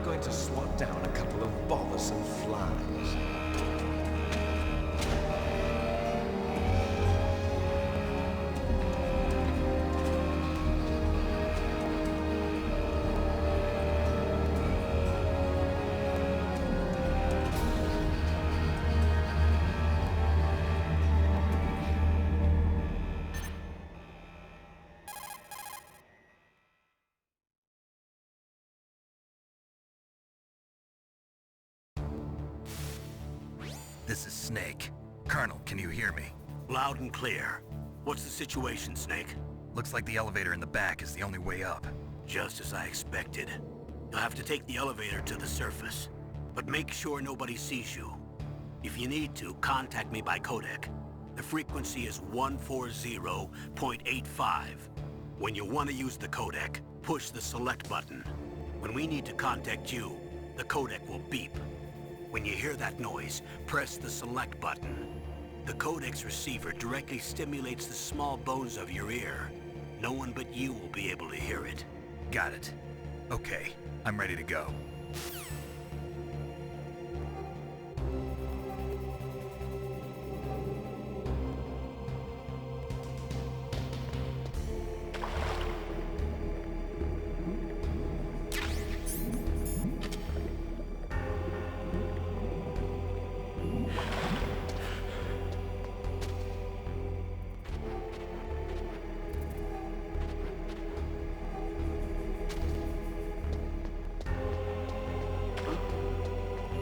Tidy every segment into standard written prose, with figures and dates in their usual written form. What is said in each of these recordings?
I'm going to swat down a couple of bothersome flies. This is Snake. Colonel, can you hear me? Loud and clear. What's the situation, Snake? Looks like the elevator in the back is the only way up. Just as I expected. You'll have to take the elevator to the surface. But make sure nobody sees you. If you need to, contact me by codec. The frequency is 140.85. When you want to use the codec, push the select button. When we need to contact you, the codec will beep. When you hear that noise, press the select button. The codec's receiver directly stimulates the small bones of your ear. No one but you will be able to hear it. Got it. Okay, I'm ready to go.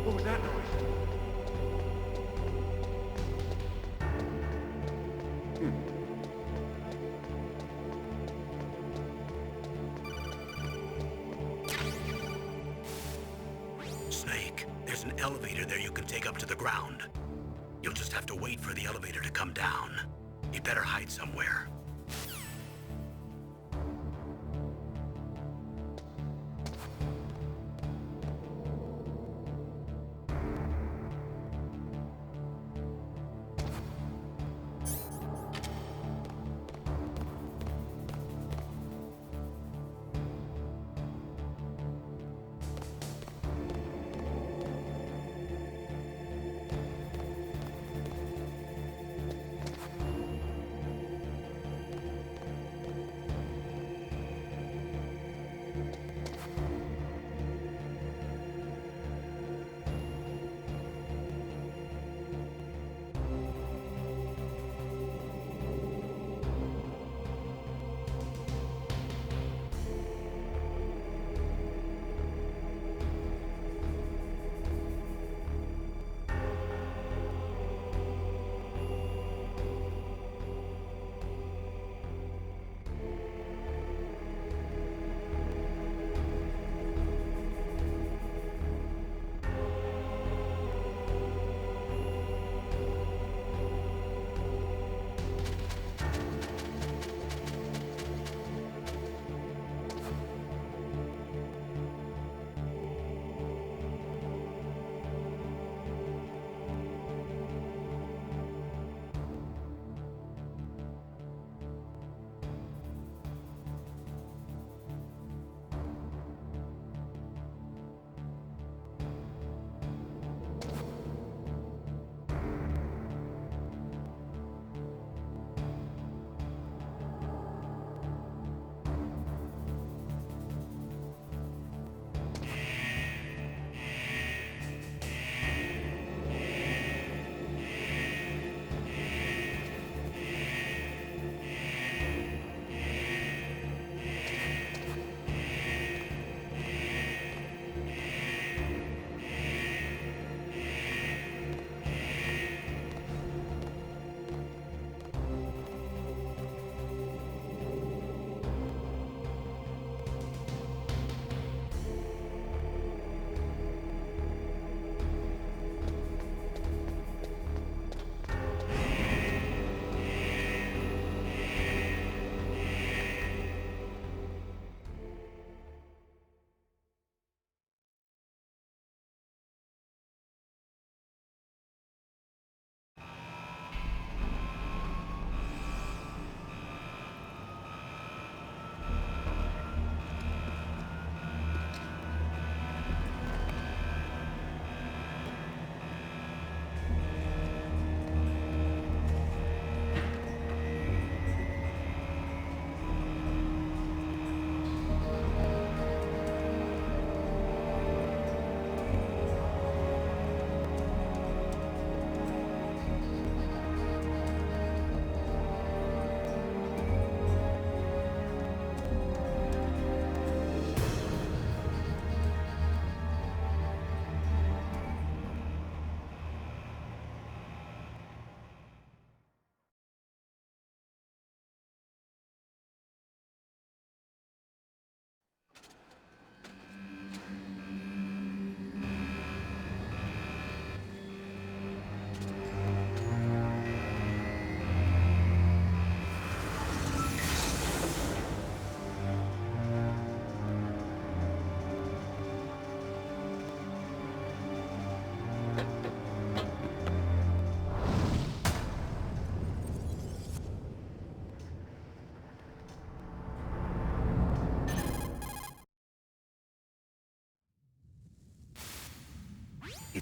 What was that noise? Snake, there's an elevator there you can take up to the ground. You'll just have to wait for the elevator to come down. You'd better hide somewhere.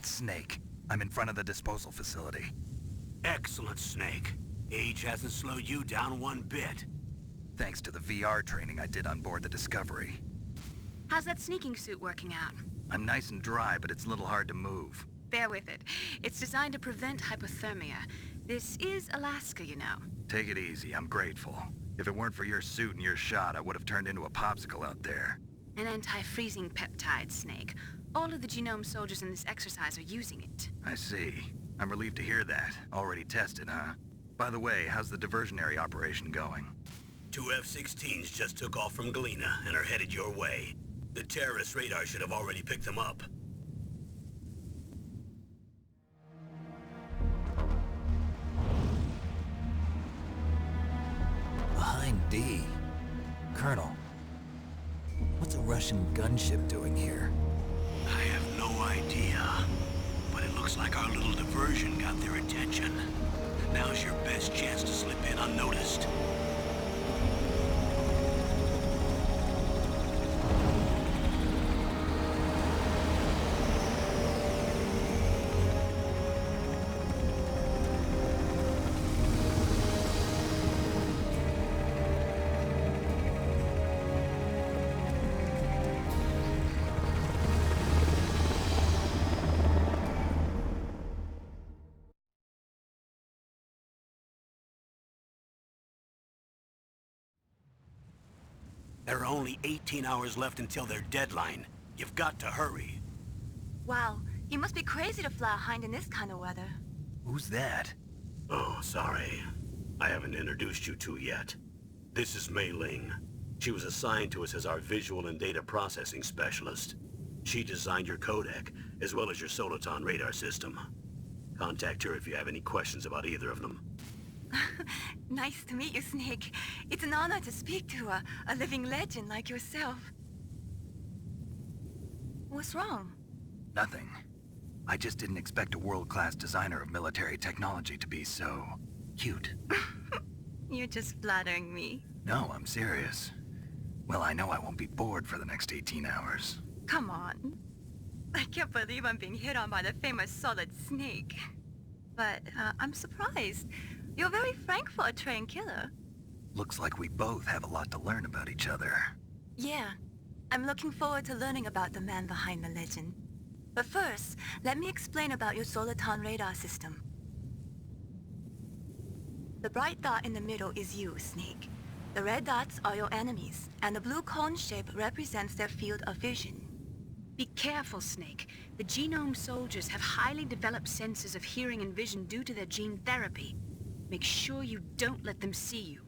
It's Snake. I'm in front of the disposal facility. Excellent, Snake. Age hasn't slowed you down one bit. Thanks to the VR training I did on board the Discovery. How's that sneaking suit working out? I'm nice and dry, but it's a little hard to move. Bear with it. It's designed to prevent hypothermia. This is Alaska, you know. Take it easy, I'm grateful. If it weren't for your suit and your shot, I would have turned into a popsicle out there. An anti-freezing peptide, Snake. All of the genome soldiers in this exercise are using it. I see. I'm relieved to hear that. Already tested, huh? By the way, how's the diversionary operation going? 2 F-16s just took off from Galena and are headed your way. The terrorist radar should have already picked them up. Behind D. Colonel, what's a Russian gunship doing here? I have no idea, but it looks like our little diversion got their attention. Now's your best chance to slip in unnoticed. There are only 18 hours left until their deadline. You've got to hurry. Wow, you must be crazy to fly a hind in this kind of weather. Who's that? Oh, sorry. I haven't introduced you to yet. This is Mei Ling. She was assigned to us as our visual and data processing specialist. She designed your codec, as well as your Soliton radar system. Contact her if you have any questions about either of them. Nice to meet you, Snake. It's an honor to speak to a living legend like yourself. What's wrong? Nothing. I just didn't expect a world-class designer of military technology to be so cute. You're just flattering me. No, I'm serious. Well, I know I won't be bored for the next 18 hours. Come on. I can't believe I'm being hit on by the famous Solid Snake. But I'm surprised. You're very frank for a trained killer. Looks like we both have a lot to learn about each other. Yeah. I'm looking forward to learning about the man behind the legend. But first, let me explain about your Soliton radar system. The bright dot in the middle is you, Snake. The red dots are your enemies, and the blue cone shape represents their field of vision. Be careful, Snake. The genome soldiers have highly developed senses of hearing and vision due to their gene therapy. Make sure you don't let them see you.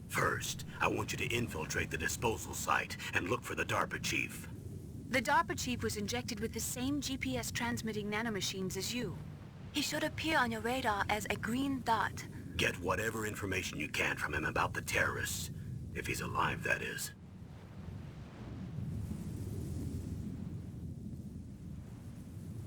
First, I want you to infiltrate the disposal site and look for the DARPA chief. The DARPA chief was injected with the same GPS transmitting nanomachines as you. He should appear on your radar as a green dot. Get whatever information you can from him about the terrorists. If he's alive, that is.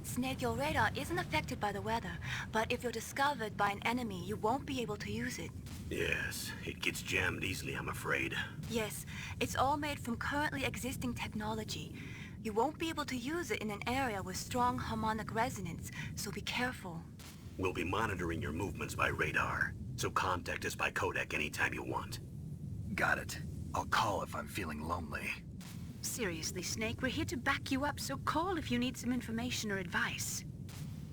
Snake, your radar isn't affected by the weather, but if you're discovered by an enemy, you won't be able to use it. Yes, it gets jammed easily, I'm afraid. Yes, it's all made from currently existing technology. You won't be able to use it in an area with strong harmonic resonance, so be careful. We'll be monitoring your movements by radar, so contact us by codec anytime you want. Got it. I'll call if I'm feeling lonely. Seriously, Snake, we're here to back you up, so call if you need some information or advice.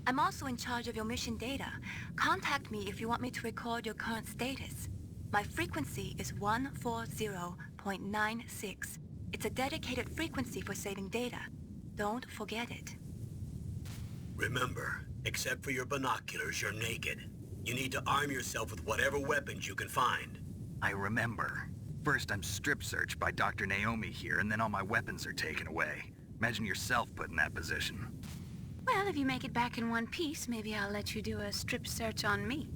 I'm also in charge of your mission data. Contact me if you want me to record your current status. My frequency is 140.96. It's a dedicated frequency for saving data. Don't forget it. Remember, except for your binoculars, you're naked. You need to arm yourself with whatever weapons you can find. I remember. First, I'm strip searched by Dr. Naomi here, and then all my weapons are taken away. Imagine yourself put in that position. Well, if you make it back in one piece, maybe I'll let you do a strip search on me.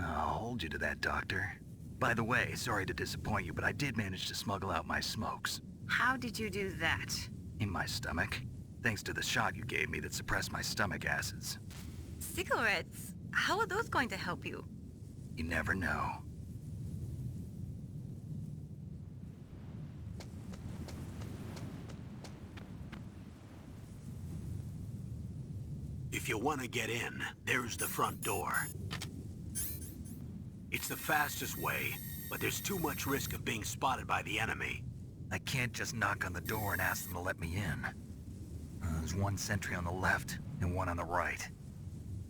I'll hold you to that, Doctor. By the way, sorry to disappoint you, but I did manage to smuggle out my smokes. How did you do that? In my stomach. Thanks to the shot you gave me that suppressed my stomach acids. Cigarettes? How are those going to help you? You never know. If If you want to get in, there's the front door. It's the fastest way, but there's too much risk of being spotted by the enemy. I can't just knock on the door and ask them to let me in. There's one sentry on the left and one on the right.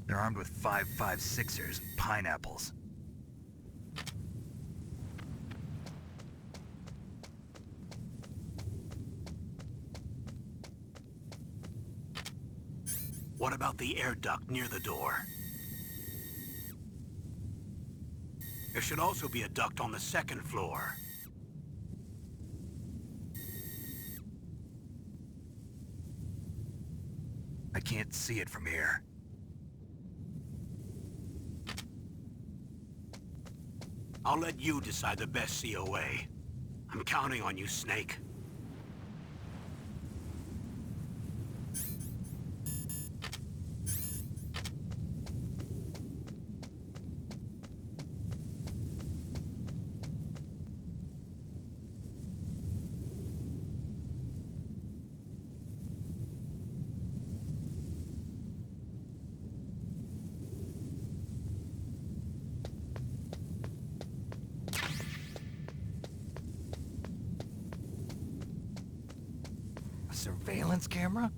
They're armed with 5.56ers and pineapples. What about the air duct near the door? There should also be a duct on the second floor. I can't see it from here. I'll let you decide the best COA. I'm counting on you, Snake. A surveillance camera?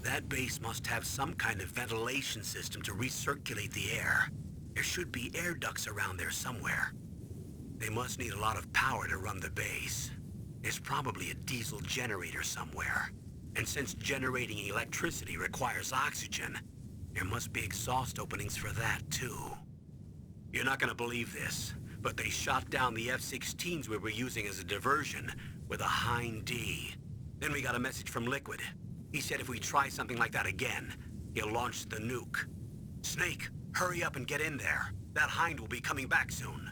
That base must have some kind of ventilation system to recirculate the air. There should be air ducts around there somewhere. They must need a lot of power to run the base. There's probably a diesel generator somewhere. And since generating electricity requires oxygen, there must be exhaust openings for that too. You're not gonna believe this, but they shot down the F-16s we were using as a diversion with a Hind D. Then we got a message from Liquid. He said if we try something like that again, he'll launch the nuke. Snake, hurry up and get in there. That Hind will be coming back soon.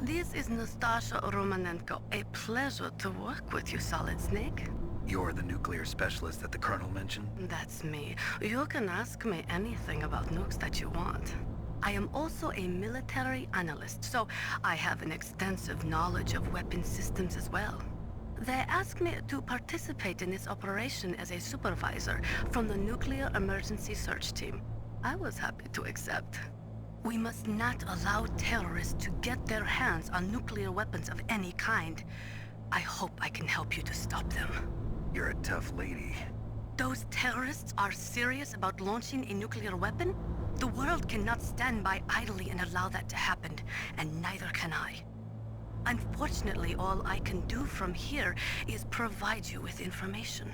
This is Nastasha Romanenko. A pleasure to work with you, Solid Snake. You're the nuclear specialist that the Colonel mentioned? That's me. You can ask me anything about nukes that you want. I am also a military analyst, so I have an extensive knowledge of weapon systems as well. They asked me to participate in this operation as a supervisor from the Nuclear Emergency Search Team. I was happy to accept. We must not allow terrorists to get their hands on nuclear weapons of any kind. I hope I can help you to stop them. You're a tough lady. Those terrorists are serious about launching a nuclear weapon? The world cannot stand by idly and allow that to happen, and neither can I. Unfortunately, all I can do from here is provide you with information.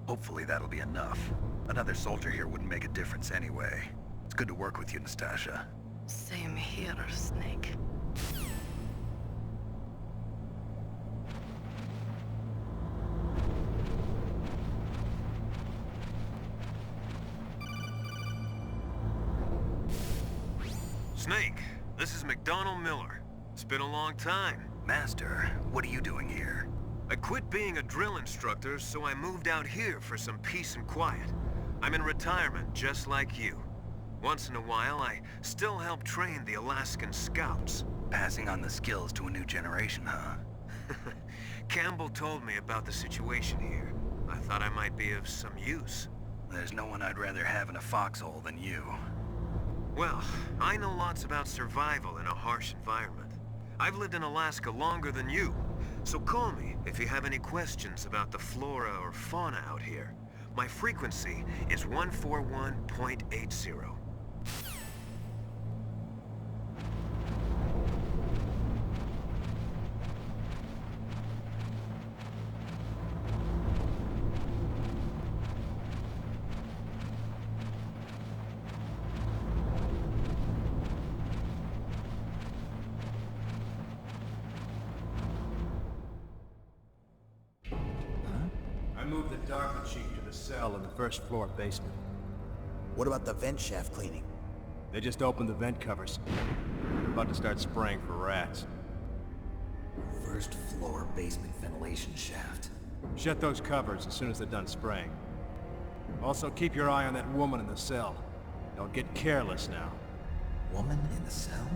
Hopefully that'll be enough. Another soldier here wouldn't make a difference anyway. It's good to work with you, Nastasia. Same here, Snake. Snake, this is McDonald Miller. It's been a long time. Master, what are you doing here? I quit being a drill instructor, so I moved out here for some peace and quiet. I'm in retirement, just like you. Once in a while, I still help train the Alaskan Scouts. Passing on the skills to a new generation, huh? Campbell told me about the situation here. I thought I might be of some use. There's no one I'd rather have in a foxhole than you. Well, I know lots about survival in a harsh environment. I've lived in Alaska longer than you, so call me if you have any questions about the flora or fauna out here. My frequency is 141.80. I moved the Darker Chief to the cell in the first floor basement. What about the vent shaft cleaning? They just opened the vent covers. They're about to start spraying for rats. First floor basement ventilation shaft. Shut those covers as soon as they're done spraying. Also, keep your eye on that woman in the cell. Don't get careless now. Woman in the cell?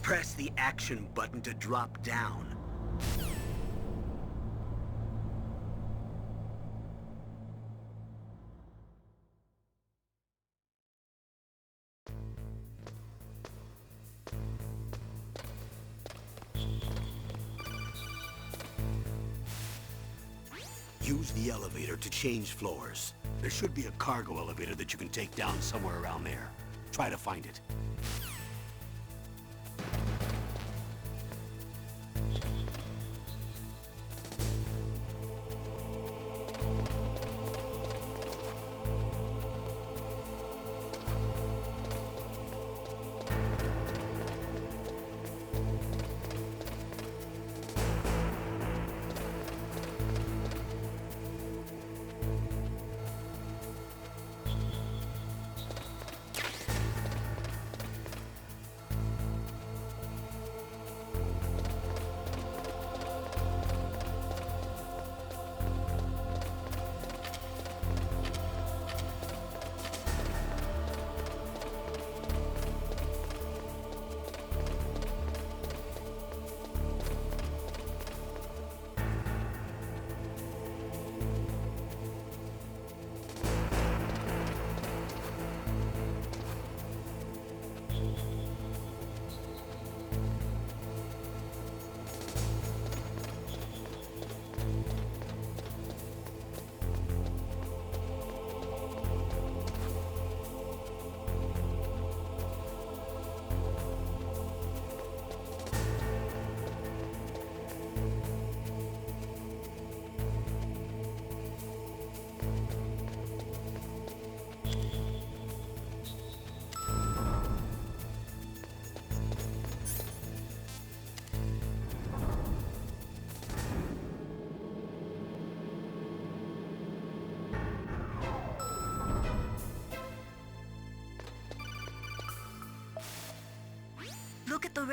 Press the action button to drop down. Use the elevator to change floors. There should be a cargo elevator that you can take down somewhere around there. Try to find it.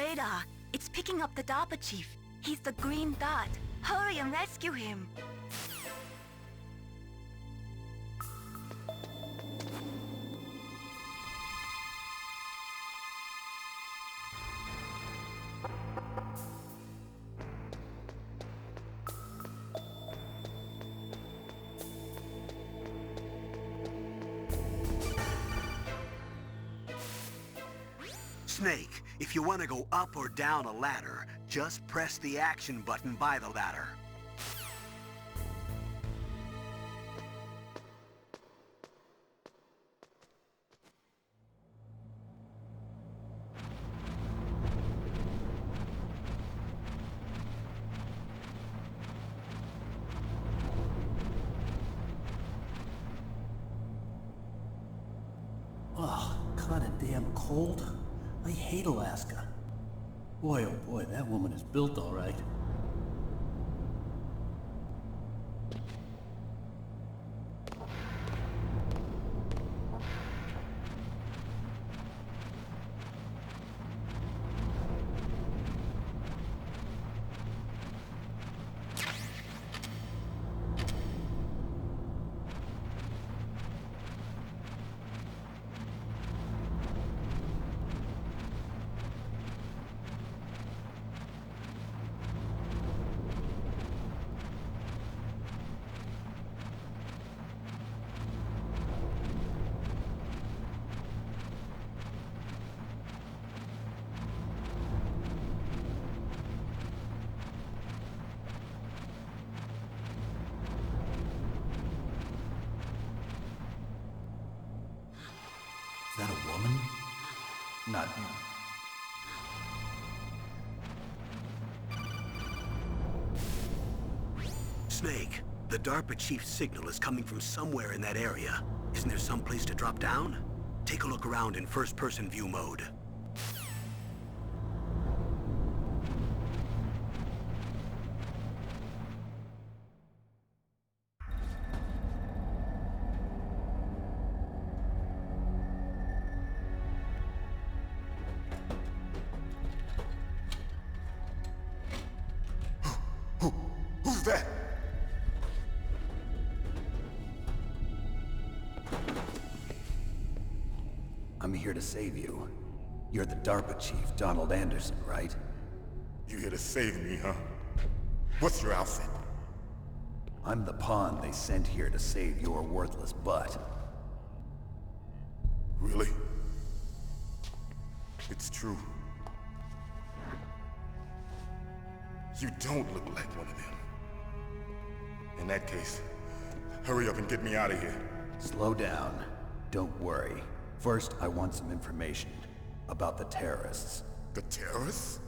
radar. It's picking up the DARPA chief. He's the green dot. Hurry and rescue him. Snake, if you want to go up or down a ladder, just press the action button by the ladder. Oh, kinda damn cold. I hate Alaska. Boy, oh boy, that woman is built all right. Is that a woman? Not him. Snake, the DARPA chief's signal is coming from somewhere in that area. Isn't there some place to drop down? Take a look around in first-person view mode. Who's that? I'm here to save you. You're the DARPA chief, Donald Anderson, right? You here to save me, huh? What's your outfit? I'm the pawn they sent here to save your worthless butt. Really? It's true. You don't look like one of them. In that case, hurry up and get me out of here. Slow down. Don't worry. First, I want some information about the terrorists. The terrorists?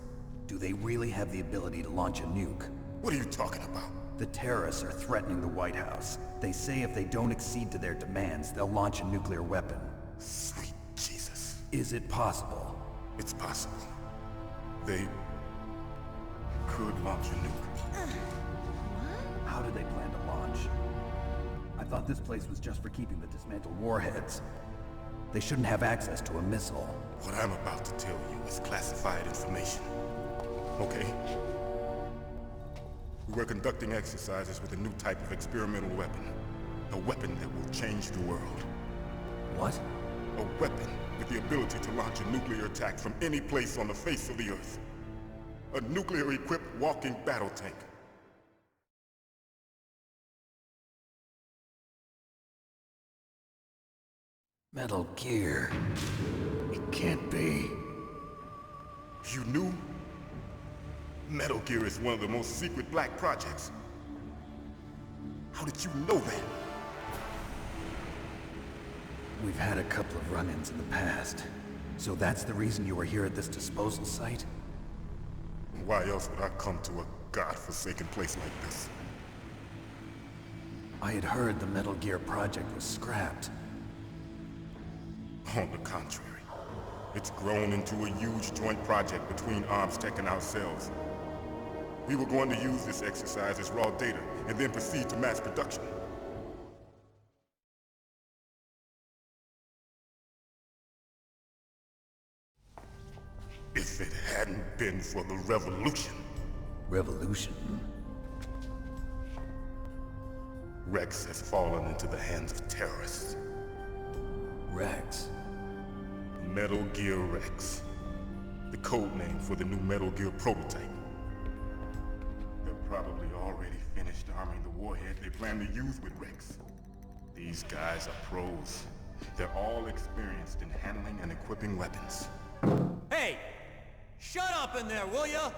Do they really have the ability to launch a nuke? What are you talking about? The terrorists are threatening the White House. They say if they don't accede to their demands, they'll launch a nuclear weapon. Sweet Jesus. Is it possible? It's possible. They could launch a nuke. How do they plan to launch? I thought this place was just for keeping the dismantled warheads. They shouldn't have access to a missile. What I'm about to tell you is classified information. Okay? We were conducting exercises with a new type of experimental weapon. A weapon that will change the world. What? A weapon with the ability to launch a nuclear attack from any place on the face of the Earth. A nuclear-equipped walking battle tank. Metal Gear. It can't be. You knew? Metal Gear is one of the most secret black projects. How did you know that? We've had a couple of run-ins in the past. So that's the reason you were here at this disposal site? Why else would I come to a godforsaken place like this? I had heard the Metal Gear project was scrapped. On the contrary, it's grown into a huge joint project between ArmsTech and ourselves. We were going to use this exercise as raw data, and then proceed to mass production. If it hadn't been for the revolution. Revolution? Rex has fallen into the hands of terrorists. Rex? Metal Gear Rex. The code name for the new Metal Gear prototype. They're probably already finished arming the warhead they plan to use with Rex. These guys are pros. They're all experienced in handling and equipping weapons. Hey! Shut up in there, will ya?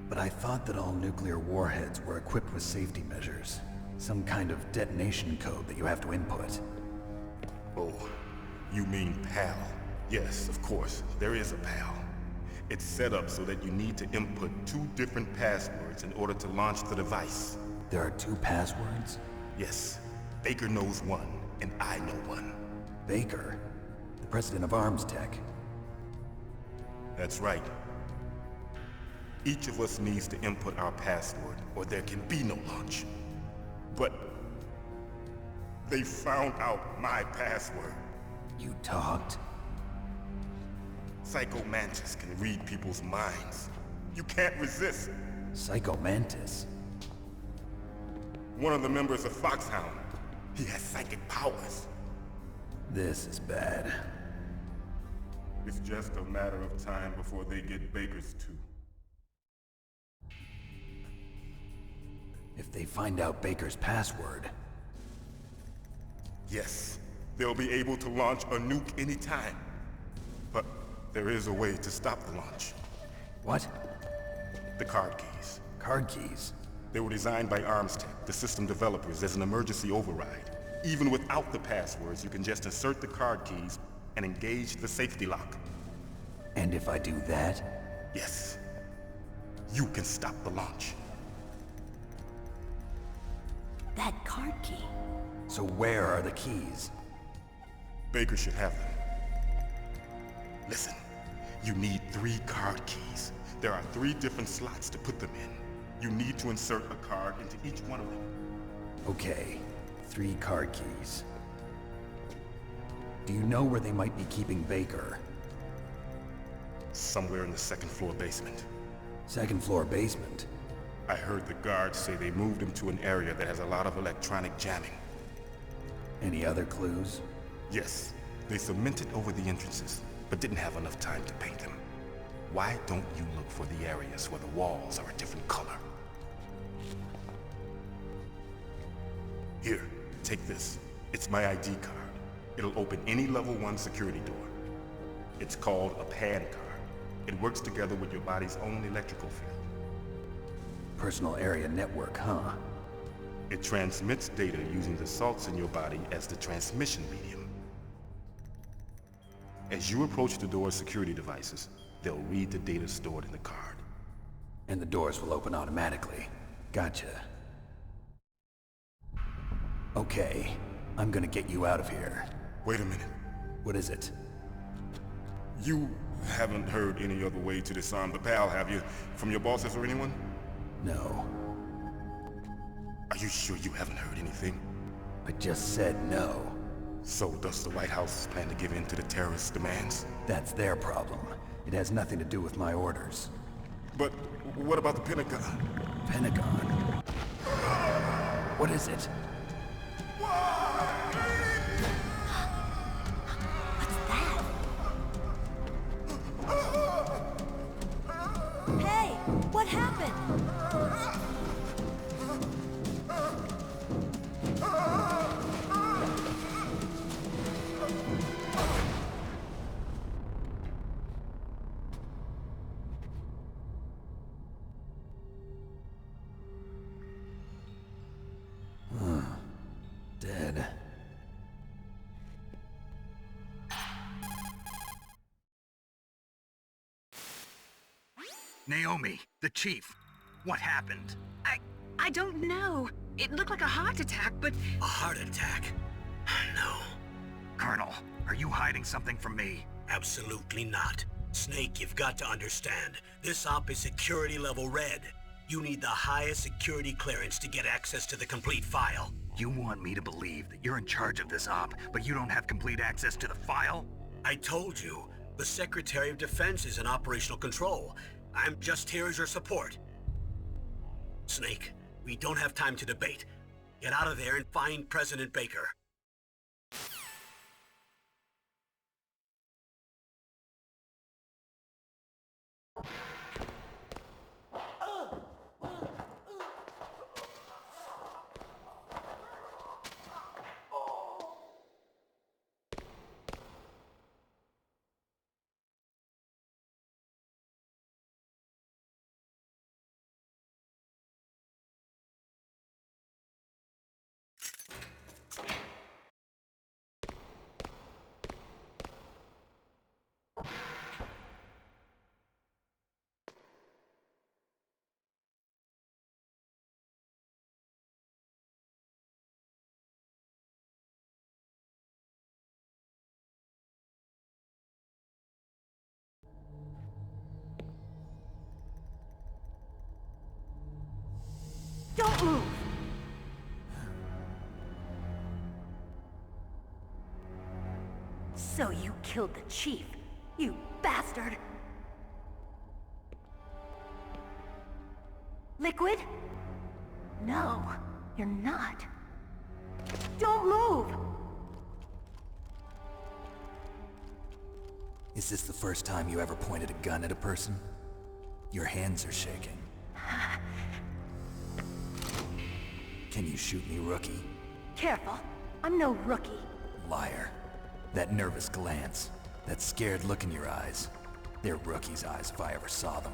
But I thought that all nuclear warheads were equipped with safety measures. Some kind of detonation code that you have to input. Oh, you mean PAL? Yes, of course, there is a PAL. It's set up so that you need to input 2 different passwords in order to launch the device. There are 2 passwords? Yes, Baker knows one, and I know one. Baker? The president of Arms Tech? That's right. Each of us needs to input our password, or there can be no launch. But they found out my password. You talked? Psycho Mantis can read people's minds. You can't resist. Psycho Mantis? One of the members of Foxhound. He has psychic powers. This is bad. It's just a matter of time before they get Baker's too. If they find out Baker's password... Yes, they'll be able to launch a nuke anytime. But there is a way to stop the launch. What? The card keys. Card keys? They were designed by Arms Tech, the system developers, as an emergency override. Even without the passwords, you can just insert the card keys and engage the safety lock. And if I do that? Yes. You can stop the launch. That card key. So where are the keys? Baker should have them. Listen, you need 3 card keys. There are 3 different slots to put them in. You need to insert a card into each one of them. Okay, 3 card keys. Do you know where they might be keeping Baker? Somewhere in the 2nd floor basement. 2nd floor basement? I heard the guards say they moved him to an area that has a lot of electronic jamming. Any other clues? Yes, they cemented over the entrances, but didn't have enough time to paint them. Why don't you look for the areas where the walls are a different color? Here, take this. It's my ID card. It'll open any level 1 security door. It's called a PAN card. It works together with your body's own electrical field. Personal area network, huh? It transmits data using the salts in your body as the transmission medium. As you approach the door's security devices, they'll read the data stored in the card. And the doors will open automatically. Gotcha. Okay, I'm gonna get you out of here. Wait a minute. What is it? You haven't heard any other way to disarm the PAL, have you? From your bosses or anyone? No. Are you sure you haven't heard anything? I just said no. So does the White House plan to give in to the terrorists' demands? That's their problem. It has nothing to do with my orders. But what about the Pentagon? Pentagon? What is it? What's that? Hey, what happened? Dead. Naomi, the chief. What happened? I don't know. It looked like a heart attack, but... A heart attack? No. Colonel, are you hiding something from me? Absolutely not. Snake, you've got to understand. This op is security level red. You need the highest security clearance to get access to the complete file. You want me to believe that you're in charge of this op, but you don't have complete access to the file? I told you, the Secretary of Defense is in operational control. I'm just here as your support. Snake, we don't have time to debate. Get out of there and find President Baker. Don't move! So you killed the chief, you bastard! Liquid? No, you're not. Don't move! Is this the first time you ever pointed a gun at a person? Your hands are shaking. Can you shoot me, rookie? Careful, I'm no rookie. Liar. That nervous glance, that scared look in your eyes. They're rookie's eyes if I ever saw them.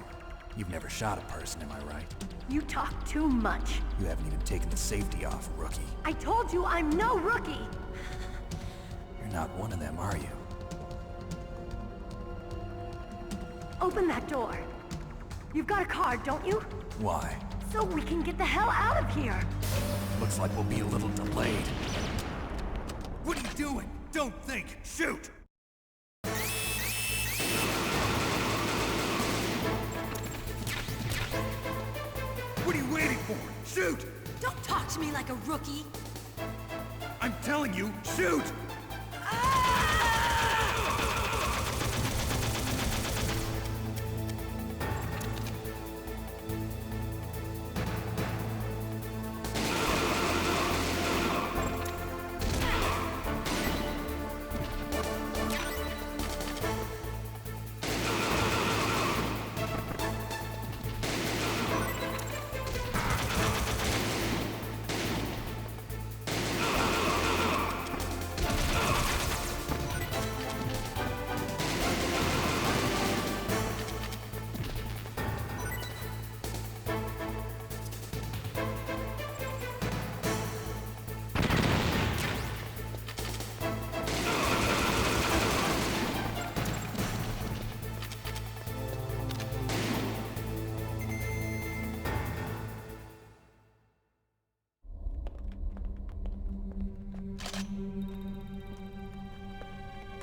You've never shot a person, am I right? You talk too much. You haven't even taken the safety off, rookie. I told you I'm no rookie! You're not one of them, are you? Open that door. You've got a card, don't you? Why? So we can get the hell out of here! Looks like we'll be a little delayed. What are you doing? Don't think! Shoot! What are you waiting for? Shoot! Don't talk to me like a rookie! I'm telling you, shoot!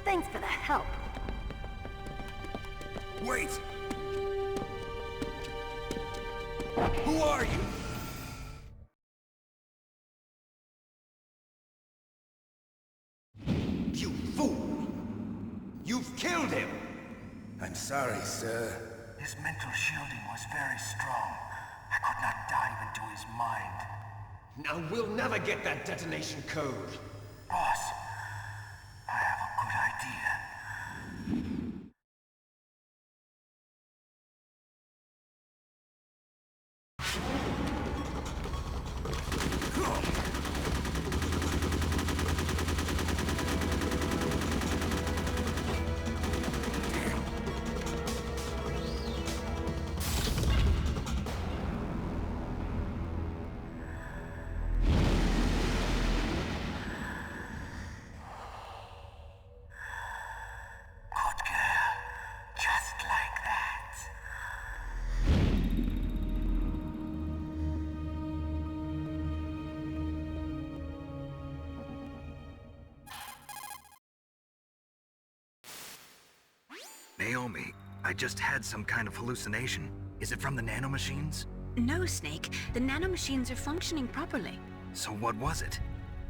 Thanks for the help. Wait! Who are you? You fool! You've killed him! I'm sorry, sir. His mental shielding was very strong. I could not dive into his mind. Now we'll never get that detonation code. Boss, I have a good idea. Naomi, I just had some kind of hallucination. Is it from the nanomachines? No, Snake. The nanomachines are functioning properly. So what was it?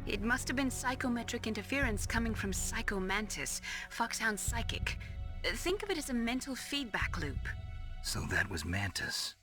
It must have been psychometric interference coming from Psycho Mantis, Foxhound's psychic. Think of it as a mental feedback loop. So that was Mantis.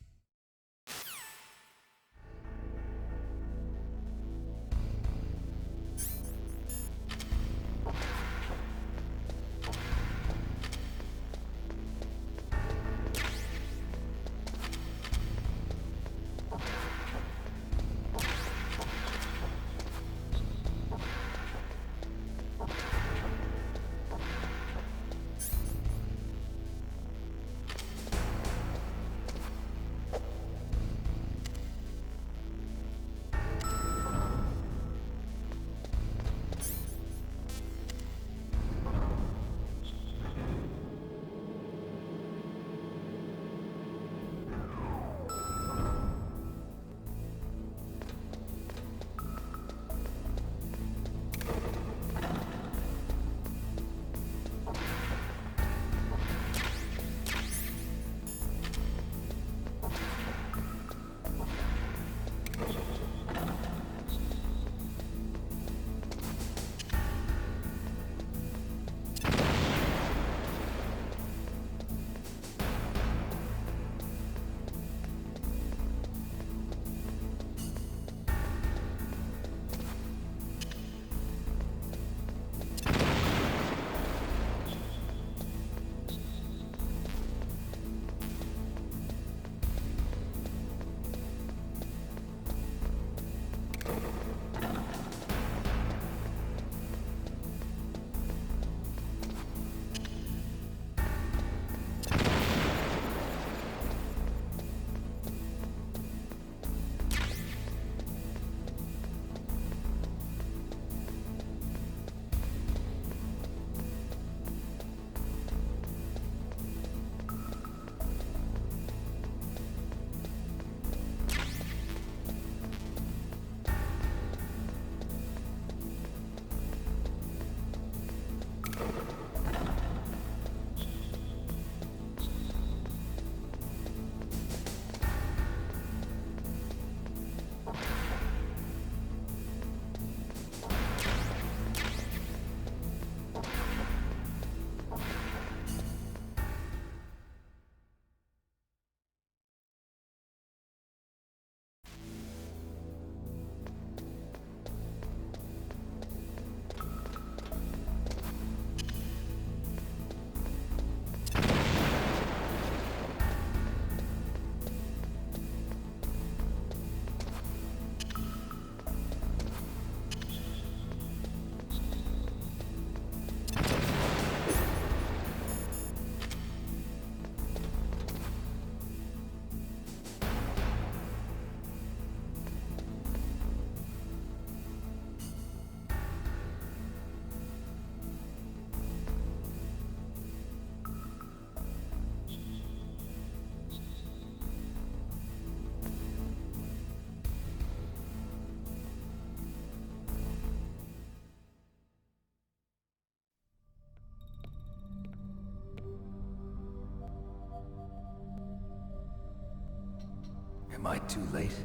Am I too late?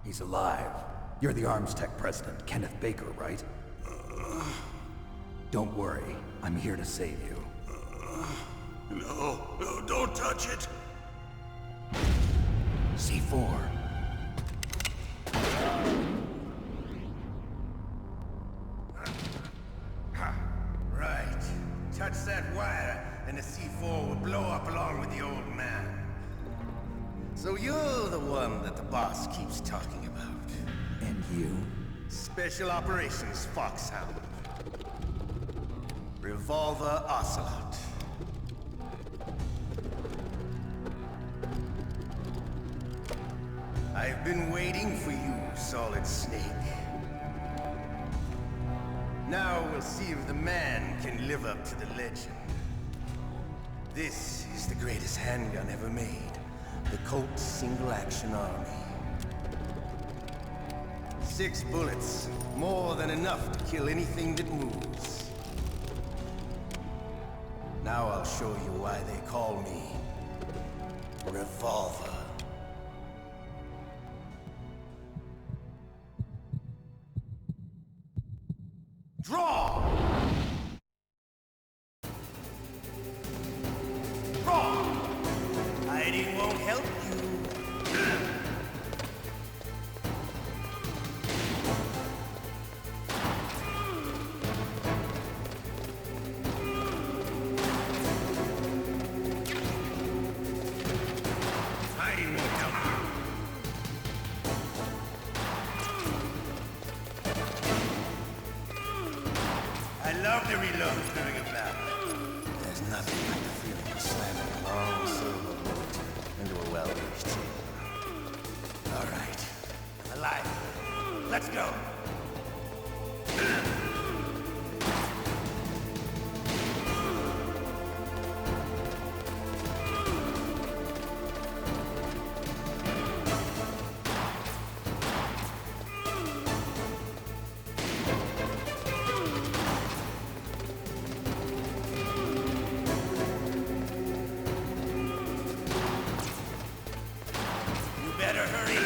He's alive. You're the Arms Tech president, Kenneth Baker, right? Don't worry. I'm here to save you. No, don't touch it! C4. Right. Touch that wire, and the C4 will blow up along with the old man. So you're the one that the boss keeps talking about. And you? Special Operations Foxhound. Revolver Ocelot. I've been waiting for you, Solid Snake. Now we'll see if the man can live up to the legend. This is the greatest handgun ever made. The Colt's Single Action Army. 6 bullets. More than enough to kill anything that moves. Now I'll show you why they call me Revolver. Draw! Draw! Hiding won't help you. Hiding won't help you. I love to reload during a battle. There's nothing like the feeling of slamming a long silver bullet into a well-reached shield. All right, I'm alive. Let's go. Better hurry.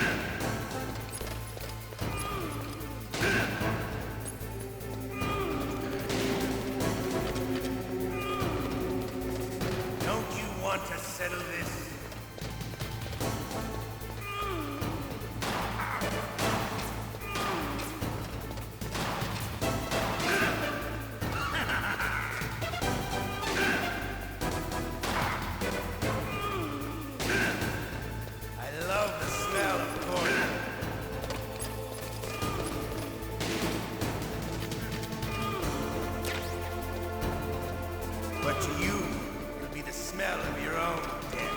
Don't you want to settle this? I love the smell of corn. But to you, it'll be the smell of your own death.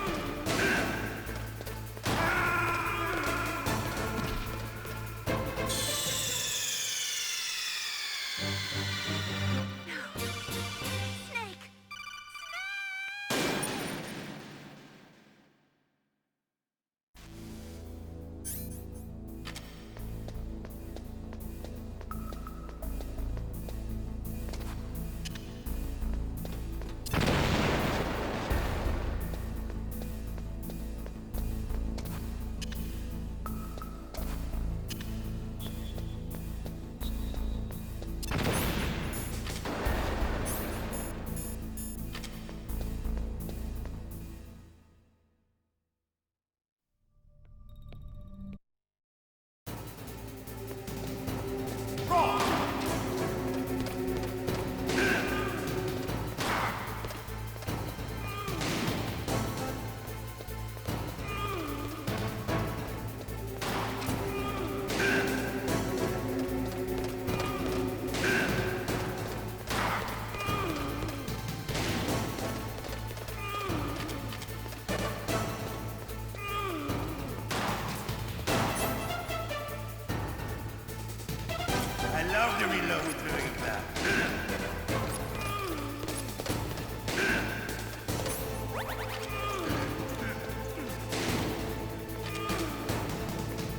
I love to reload during a battle.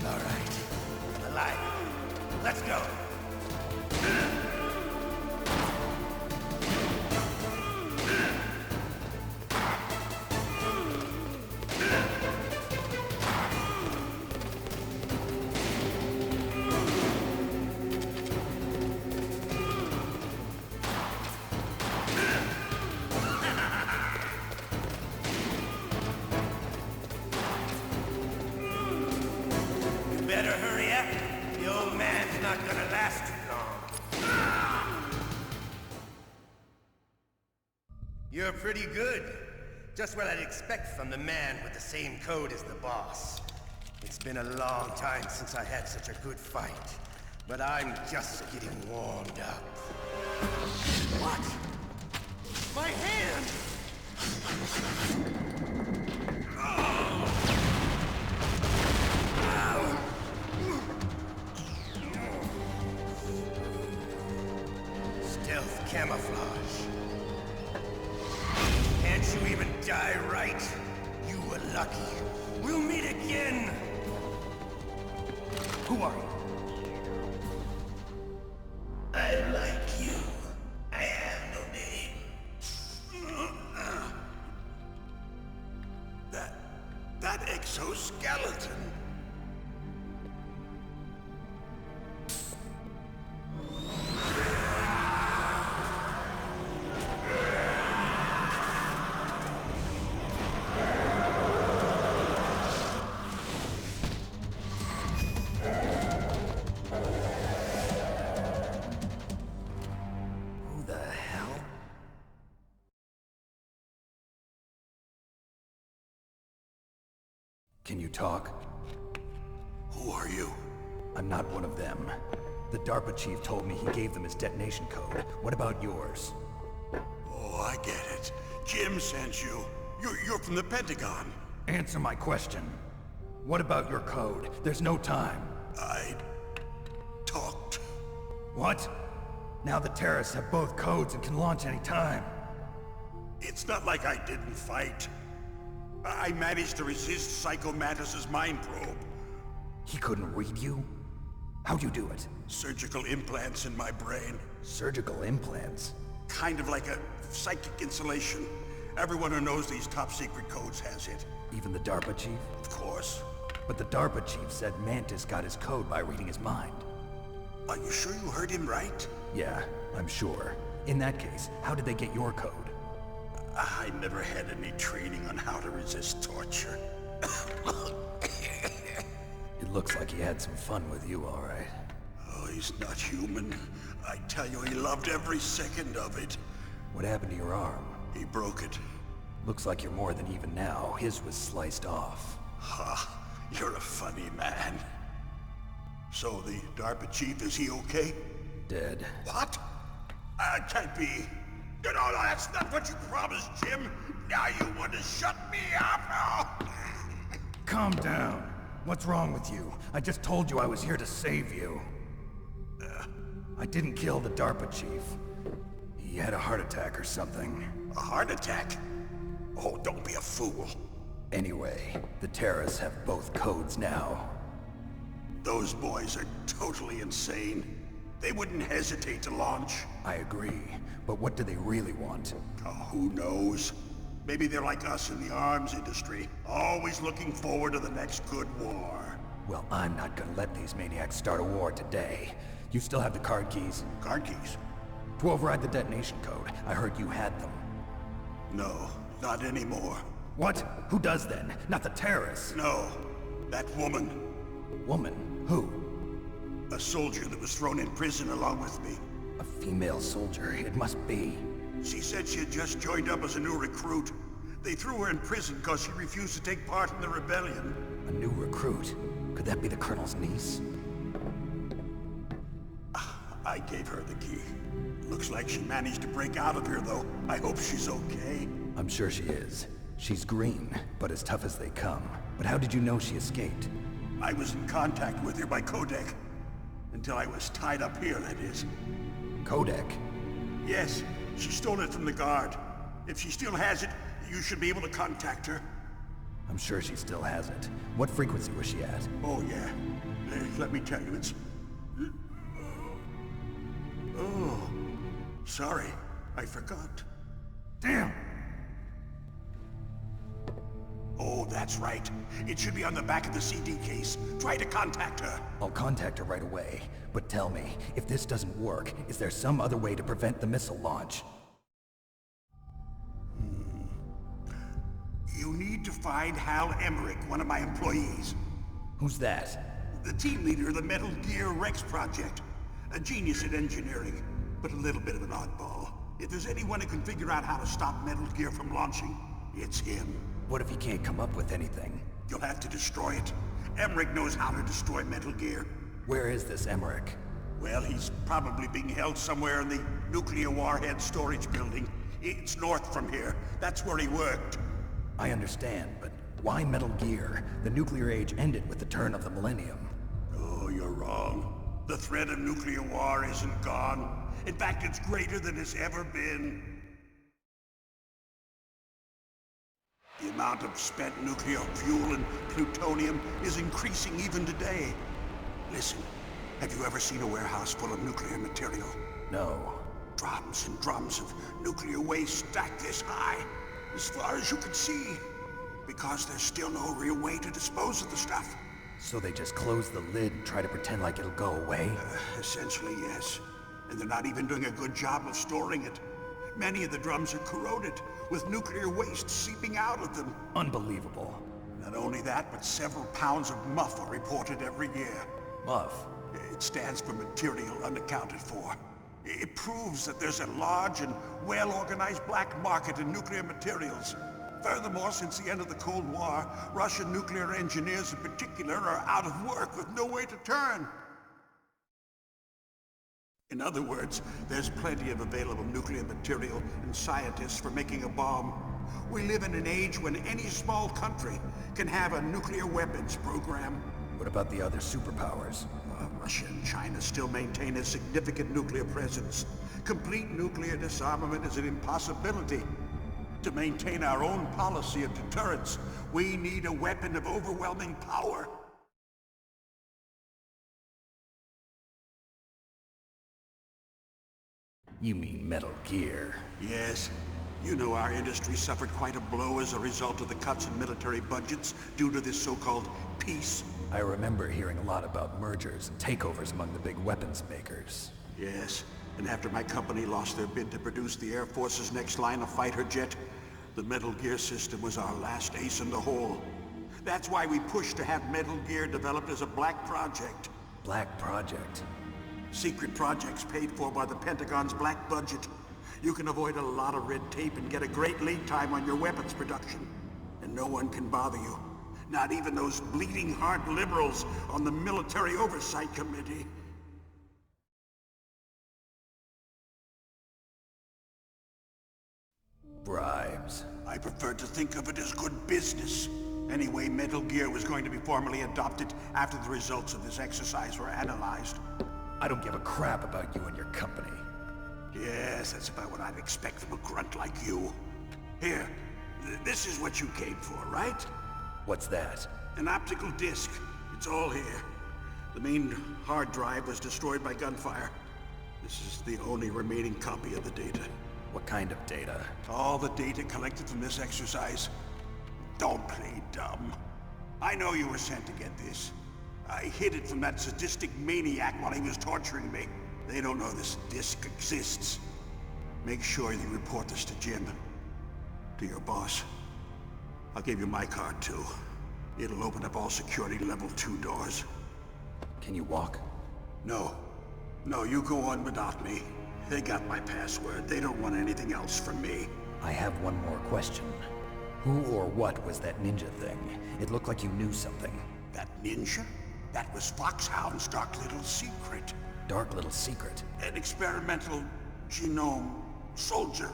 All right, I'm alive. Let's go. Better hurry up. The old man's not gonna last too long. You're pretty good. Just what I'd expect from the man with the same code as the boss. It's been a long time since I had such a good fight, but I'm just getting warmed up. What? My hand! Stealth camouflage. Can't you even die right? You were lucky. We'll meet again! Who are you? Can you talk? Who are you? I'm not one of them. The DARPA chief told me he gave them his detonation code. What about yours? Oh, I get it. Jim sent you. You're from the Pentagon. Answer my question. What about your code? There's no time. I talked. What? Now the terrorists have both codes and can launch any time. It's not like I didn't fight. I managed to resist Psycho Mantis's mind probe. He couldn't read you? How'd you do it? Surgical implants in my brain. Surgical implants? Kind of like a psychic insulation. Everyone who knows these top secret codes has it. Even the DARPA chief? Of course. But the DARPA chief said Mantis got his code by reading his mind. Are you sure you heard him right? Yeah, I'm sure. In that case, how did they get your code? I never had any training on how to resist torture. It looks like he had some fun with you, all right. Oh, he's not human. I tell you, he loved every second of it. What happened to your arm? He broke it. Looks like you're more than even now. His was sliced off. Ha, you're a funny man. So the DARPA chief, is he okay? Dead. What? Can't be. No, that's not what you promised, Jim. Now you want to shut me up? Calm down. What's wrong with you? I just told you I was here to save you. I didn't kill the DARPA chief. He had a heart attack or something. A heart attack? Oh, don't be a fool. Anyway, the terrorists have both codes now. Those boys are totally insane. They wouldn't hesitate to launch. I agree, but what do they really want? Oh, who knows? Maybe they're like us in the arms industry, always looking forward to the next good war. Well, I'm not gonna let these maniacs start a war today. You still have the card keys? Card keys? To override the detonation code. I heard you had them. No, not anymore. What? Who does then? Not the terrorists? No, that woman. Woman? Who? A soldier that was thrown in prison along with me. A female soldier, it must be. She said she had just joined up as a new recruit. They threw her in prison because she refused to take part in the rebellion. A new recruit? Could that be the Colonel's niece? I gave her the key. Looks like she managed to break out of here, though. I hope she's okay. I'm sure she is. She's green, but as tough as they come. But how did you know she escaped? I was in contact with her by codec. Until I was tied up here, that is. Codec? Yes, she stole it from the guard. If she still has it, you should be able to contact her. I'm sure she still has it. What frequency was she at? Oh, yeah. Let me tell you, it's... Oh, sorry. I forgot. Damn! Oh, that's right. It should be on the back of the CD case. Try to contact her. I'll contact her right away. But tell me, if this doesn't work, is there some other way to prevent the missile launch? You need to find Hal Emmerich, one of my employees. Who's that? The team leader of the Metal Gear Rex project. A genius at engineering, but a little bit of an oddball. If there's anyone who can figure out how to stop Metal Gear from launching, it's him. What if he can't come up with anything? You'll have to destroy it. Emmerich knows how to destroy Metal Gear. Where is this Emmerich? Well, he's probably being held somewhere in the nuclear warhead storage building. It's north from here. That's where he worked. I understand, but why Metal Gear? The nuclear age ended with the turn of the millennium. Oh, you're wrong. The threat of nuclear war isn't gone. In fact, it's greater than it's ever been. The amount of spent nuclear fuel and plutonium is increasing even today. Listen, have you ever seen a warehouse full of nuclear material? No. Drums and drums of nuclear waste stacked this high, as far as you can see. Because there's still no real way to dispose of the stuff. So they just close the lid and try to pretend like it'll go away? Essentially, yes. And they're not even doing a good job of storing it. Many of the drums are corroded, with nuclear waste seeping out of them. Unbelievable. Not only that, but several pounds of MUF are reported every year. MUF? It stands for material unaccounted for. It proves that there's a large and well-organized black market in nuclear materials. Furthermore, since the end of the Cold War, Russian nuclear engineers in particular are out of work with no way to turn. In other words, there's plenty of available nuclear material and scientists for making a bomb. We live in an age when any small country can have a nuclear weapons program. What about the other superpowers? Russia and China still maintain a significant nuclear presence. Complete nuclear disarmament is an impossibility. To maintain our own policy of deterrence, we need a weapon of overwhelming power. You mean Metal Gear? Yes. You know our industry suffered quite a blow as a result of the cuts in military budgets due to this so-called peace. I remember hearing a lot about mergers and takeovers among the big weapons makers. Yes, and after my company lost their bid to produce the Air Force's next line of fighter jet, the Metal Gear system was our last ace in the hole. That's why we pushed to have Metal Gear developed as a black project. Black project? Secret projects paid for by the Pentagon's black budget. You can avoid a lot of red tape and get a great lead time on your weapons production. And no one can bother you. Not even those bleeding heart liberals on the Military Oversight Committee. Bribes. I prefer to think of it as good business. Anyway, Metal Gear was going to be formally adopted after the results of this exercise were analyzed. I don't give a crap about you and your company. Yes, that's about what I'd expect from a grunt like you. Here, this is what you came for, right? What's that? An optical disc. It's all here. The main hard drive was destroyed by gunfire. This is the only remaining copy of the data. What kind of data? All the data collected from this exercise. Don't play dumb. I know you were sent to get this. I hid it from that sadistic maniac while he was torturing me. They don't know this disc exists. Make sure you report this to Jim. To your boss. I'll give you my card too. It'll open up all security level 2 doors. Can you walk? No. No, you go on without me. They got my password. They don't want anything else from me. I have one more question. Who or what was that ninja thing? It looked like you knew something. That ninja? That was Foxhound's dark little secret. Dark little secret? An experimental genome soldier.